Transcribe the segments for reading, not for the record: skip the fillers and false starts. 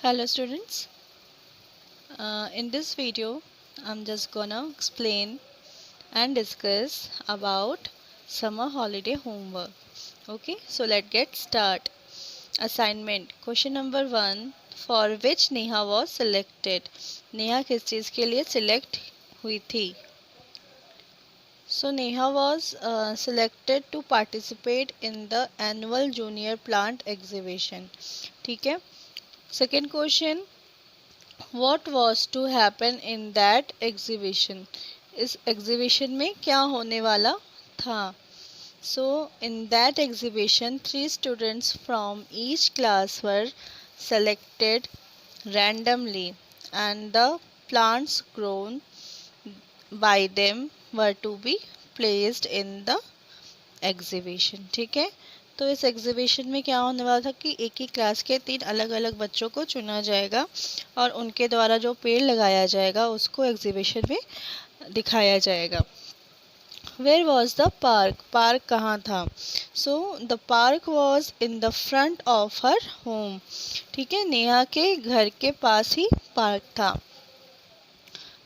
Hello students, in this video I'm just gonna explain and discuss about summer holiday homework. Okay, so let's get start. Assignment question number 1, for which Neha was selected. Neha किस चीज़ के लिए select हुई थी? So Neha was selected to participate in the annual junior plant exhibition. ठीक है. Second question, What was to happen in that exhibition? इस exhibition में क्या होने वाला था? So in that exhibition, 3 students from each class were selected randomly, and the plants grown by them were to be placed in the exhibition. ठीक है, तो इस एग्जीबिशन में क्या होने वाला था कि एक ही क्लास के 3 अलग अलग बच्चों को चुना जाएगा और उनके द्वारा जो पेड़ लगाया जाएगा उसको एग्जीबिशन में दिखाया जाएगा. Where was the park? Park कहाँ था? So the park was in the front of her home. ठीक है, नेहा के घर के पास ही पार्क था.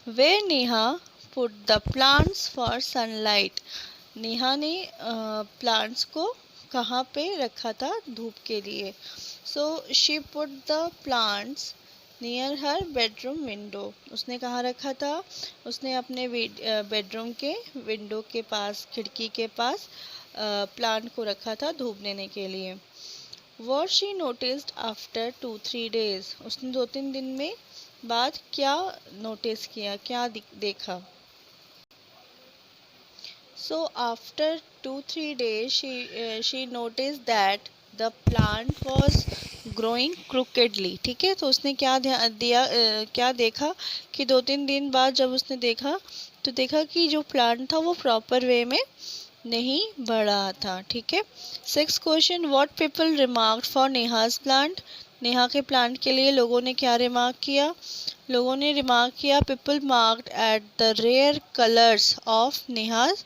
Where Neha put the plants for sunlight? Neha ने प्लांट्स को कहाँ पे रखा था धूप के लिए? So she put the plants near her bedroom window. उसने कहाँ रखा था? उसने अपने बेडरूम के विंडो के पास, खिड़की के पास प्लांट को रखा था धूप देने के लिए. What she noticed after 2-3 days? उसने 2-3 दिन में बाद क्या नोटिस किया, क्या देखा? So after 2-3 days, she noticed that the plant was growing crookedly. ठीक है, तो उसने क्या क्या देखा कि 2-3 दिन बाद जब उसने देखा तो देखा कि जो प्लांट था वो प्रॉपर वे में नहीं बढ़ा था. ठीक है. 6th question, what people remarked for Neha's plant? Neha के प्लांट के लिए लोगों ने क्या रिमार्क किया? लोगों ने रिमार्क किया, people marked at the rare colours of Neha's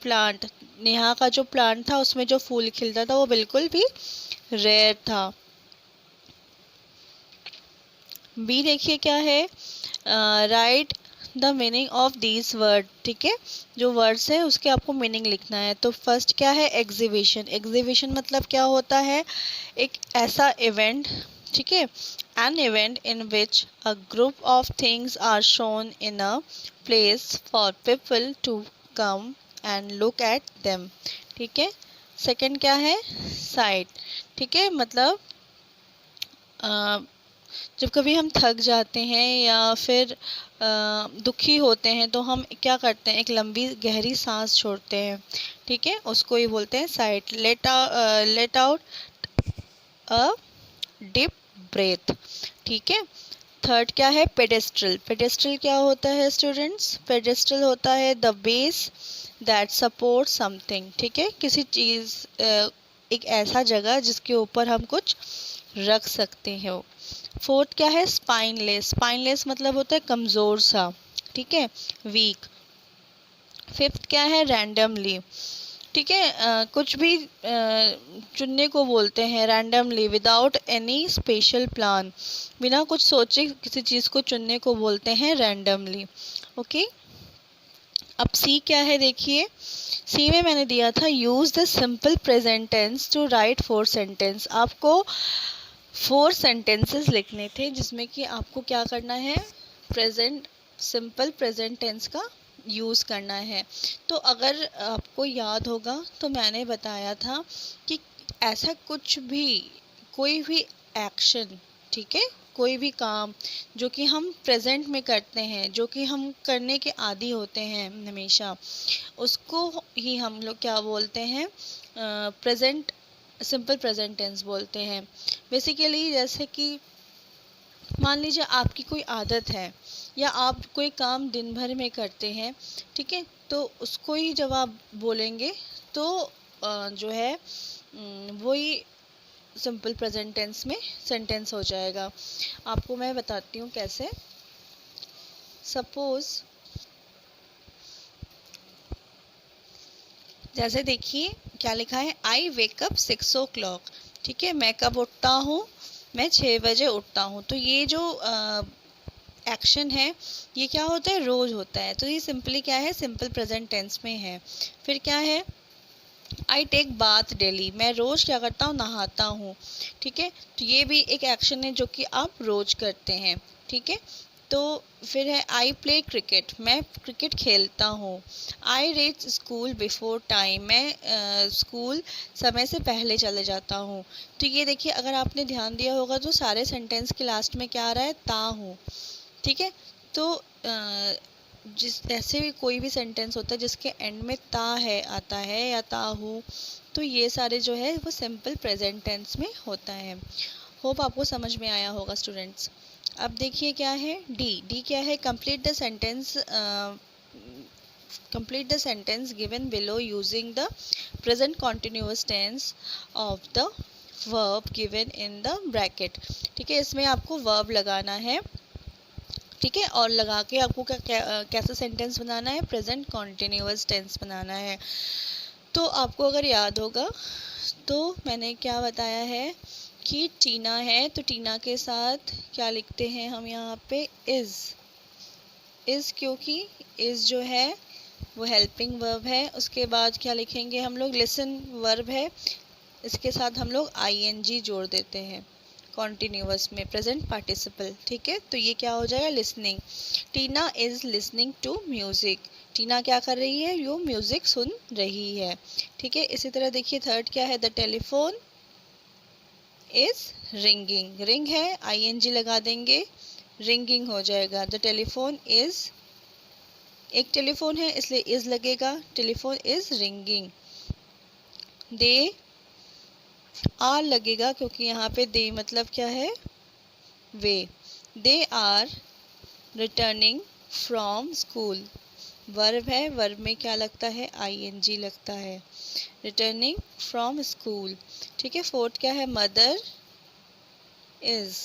plant. Neha का जो प्लांट था उसमें जो फूल खिलता था वो बिल्कुल भी रेयर था. बी देखिए क्या है, right the meaning of these word. ठीक है, जो वर्ड्स है उसके आपको मीनिंग लिखना है. तो फर्स्ट क्या है? एग्जीबिशन. एग्जीबिशन मतलब क्या होता है? एक ऐसा इवेंट. ठीक है, an event in which a group of things are shown in a place for people to come and look at them. ठीक है. सेकंड क्या है? साइट. ठीक है, मतलब जब कभी हम थक जाते हैं या फिर दुखी होते हैं तो हम क्या करते हैं? एक लंबी गहरी सांस छोड़ते हैं. ठीक है, उसको ही बोलते हैं site. Let out a deep breath. ठीक है. थर्ड क्या है? पेडेस्ट्रल. पेडेस्ट्रल क्या होता है स्टूडेंट्स? पेडेस्ट्रल होता है the base that support something. ठीक है, किसी चीज़, एक ऐसा जगह जिसके ऊपर हम कुछ रख सकते हो. फोर्थ क्या है? स्पाइनलेस. स्पाइनलेस मतलब होता है कमज़ोर सा. ठीक है, वीक. फिफ्थ क्या है? रैंडमली. ठीक है, कुछ भी चुनने को बोलते हैं randomly, without any special plan. बिना कुछ सोचे किसी चीज़ को चुनने को बोलते हैं रैंडमली. ओके. अब सी क्या है देखिए. सी में मैंने दिया था use the simple present tense to write 4 sentence. आपको 4 सेंटेंसेस लिखने थे जिसमें कि आपको क्या करना है? सिंपल प्रेजेंट टेंस का यूज़ करना है. तो अगर आपको याद होगा तो मैंने बताया था कि ऐसा कुछ भी, कोई भी एक्शन, ठीक है, कोई भी काम जो कि हम प्रेजेंट में करते हैं, जो कि हम करने के आदी होते हैं हमेशा, उसको ही हम लोग क्या बोलते हैं? प्रेजेंट, सिंपल प्रेजेंट टेंस बोलते हैं. बेसिकली जैसे कि मान लीजिए आपकी कोई आदत है या आप कोई काम दिन भर में करते हैं. ठीक है, तो उसको ही जब आप बोलेंगे तो जो है वही सिंपल प्रेजेंट टेंस में सेंटेंस हो जाएगा. आपको मैं बताती हूँ कैसे. सपोज जैसे देखिए क्या लिखा है, आई वेक अप 6 o'clock. ठीक है, मैं कब उठता हूँ? मैं 6 बजे उठता हूँ। तो ये जो एक्शन है ये क्या होता है, रोज़ होता है। तो ये सिंपली क्या है, सिंपल प्रेजेंट टेंस में है। फिर क्या है, आई टेक बाथ डेली, मैं रोज़ क्या करता हूँ, नहाता हूँ। ठीक है, तो ये भी एक एक्शन है जो कि आप रोज़ करते हैं। ठीक है, तो फिर है आई प्ले क्रिकेट, मैं क्रिकेट खेलता हूँ। I reach school before time, मैं स्कूल समय से पहले चले जाता हूँ। तो ये देखिए, अगर आपने ध्यान दिया होगा तो सारे सेंटेंस के लास्ट में क्या आ रहा है, ता हूँ। ठीक है, तो जिस ऐसे भी कोई भी सेंटेंस होता है जिसके एंड में ता है आता है या ता हूँ, तो ये सारे जो है वो सिंपल प्रेजेंट टेंस में होता है। होप आपको समझ में आया होगा स्टूडेंट्स। अब देखिए क्या है, डी डी क्या है, complete the sentence given below using the present continuous tense of the verb given in the bracket। ठीक है, इसमें आपको verb लगाना है। ठीक है, और लगा के आपको कैसा सेंटेंस बनाना है, प्रेजेंट कॉन्टिन्यूअस टेंस बनाना है। तो आपको अगर याद होगा तो मैंने क्या बताया है कि टीना है, तो टीना के साथ क्या लिखते हैं हम यहाँ पे, इज़ क्योंकि इज़ जो है वो हेल्पिंग वर्ब है। उसके बाद क्या लिखेंगे हम लोग, लिसन वर्ब है, इसके साथ हम लोग आईएनजी जोड़ देते हैं कॉन्टिन्यूअस में, प्रेजेंट पार्टिसिपल। ठीक है, तो ये क्या हो जाएगा, listening. Tina is listening to music, Tina क्या कर रही है, वो म्यूज़िक सुन रही है। ठीक है, इसी तरह देखिए थर्ड क्या है, the telephone is ringing, ring है आईएनजी लगा देंगे, रिंगिंग हो जाएगा। द टेलीफोन इज़, एक टेलीफोन है इसलिए इज़ लगेगा, telephone is ringing. They are लगेगा क्योंकि यहाँ पे दे मतलब क्या है, वे। They are returning from school, verb है, वर्ब में क्या लगता है, आईएनजी लगता है, रिटर्निंग फ्रॉम स्कूल। ठीक है, फोर्थ क्या है, mother is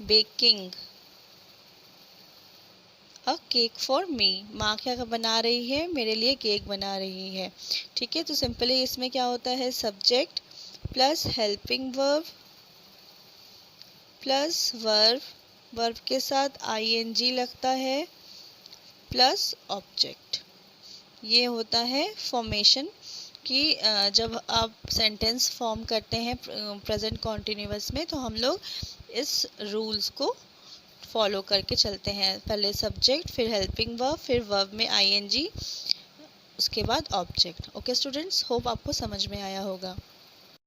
baking a cake for me, माँ क्या बना रही है, मेरे लिए केक बना रही है। ठीक है, तो सिंपली इसमें क्या होता है, subject plus helping verb plus verb, verb के साथ आईएनजी लगता है प्लस ऑब्जेक्ट। ये होता है फॉर्मेशन कि जब आप सेंटेंस फॉर्म करते हैं प्रेजेंट कॉन्टिन्यूअस में, तो हम लोग इस रूल्स को फॉलो करके चलते हैं। पहले सब्जेक्ट, फिर हेल्पिंग वर्ब, फिर वर्ब में आईएनजी, उसके बाद ऑब्जेक्ट। ओके स्टूडेंट्स, होप आपको समझ में आया होगा।